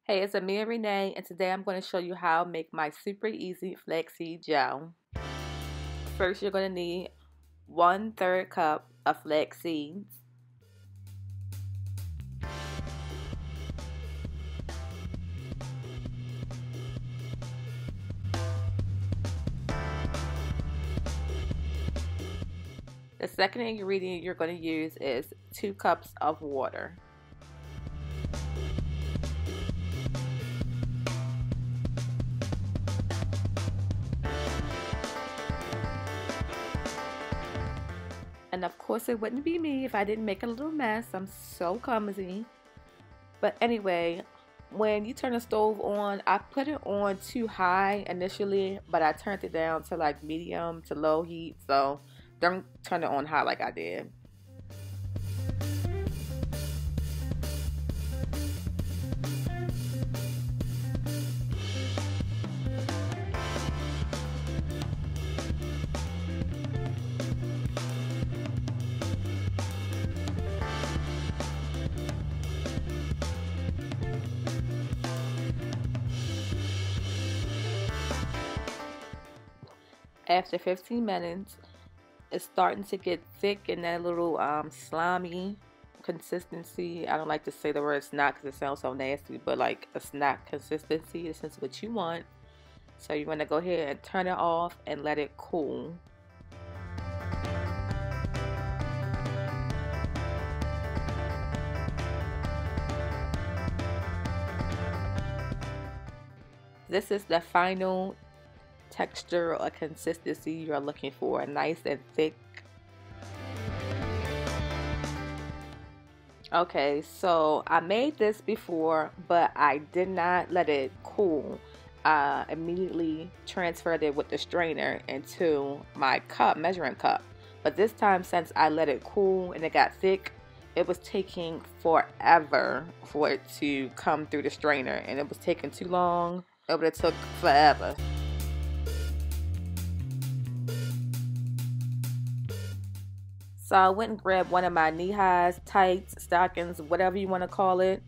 Hey, it's Amia Renee, and today I'm going to show you how to make my super easy flaxseed gel. First, you're going to need 1/3 cup of flax seeds, the second ingredient you're going to use is 2 cups of water. And of course, it wouldn't be me if I didn't make a little mess. I'm so clumsy. But anyway, when you turn the stove on, I put it on too high initially, but I turned it down to like medium to low heat. So don't turn it on high like I did. After 15 minutes, it's starting to get thick in that little slimy consistency. I don't like to say the word snack because it sounds so nasty, but like a snack consistency is just what you want. So you want to go ahead and turn it off and let it cool. This is the final texture or consistency you're looking for, nice and thick. Okay, so I made this before, but I did not let it cool. I immediately transferred it with the strainer into my cup, measuring cup. But this time, since I let it cool and it got thick, it was taking forever for it to come through the strainer, and it was taking too long. It would have took forever. So I went and grabbed one of my knee-highs, tights, stockings, whatever you want to call it.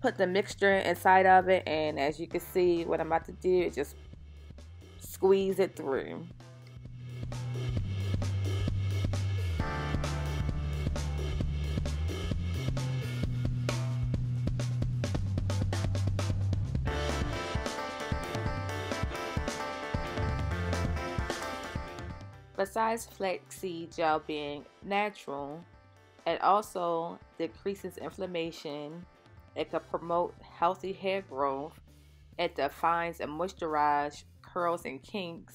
Put the mixture inside of it, and as you can see, what I'm about to do is just squeeze it through. Besides flaxseed gel being natural, it also decreases inflammation. It can promote healthy hair growth. It defines and moisturizes curls and kinks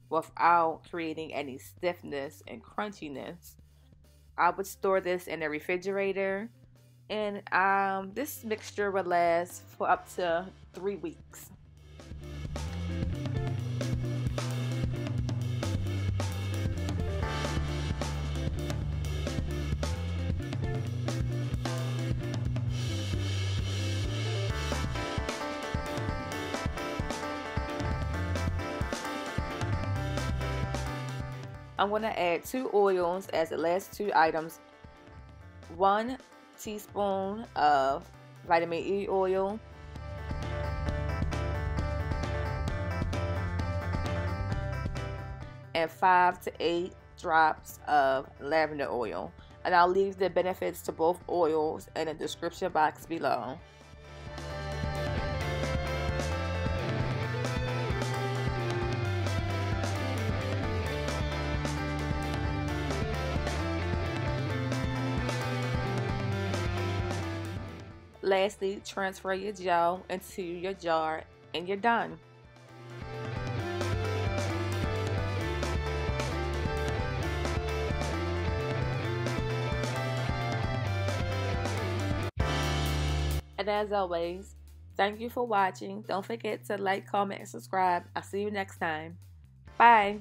without creating any stiffness and crunchiness. I would store this in the refrigerator, and this mixture will last for up to 3 weeks. I'm going to add 2 oils as the last 2 items. 1 teaspoon of vitamin E oil, and 5 to 8 drops of lavender oil. And I'll leave the benefits to both oils in the description box below. Lastly, transfer your gel into your jar and you're done. And as always, thank you for watching. Don't forget to like, comment, and subscribe. I'll see you next time. Bye.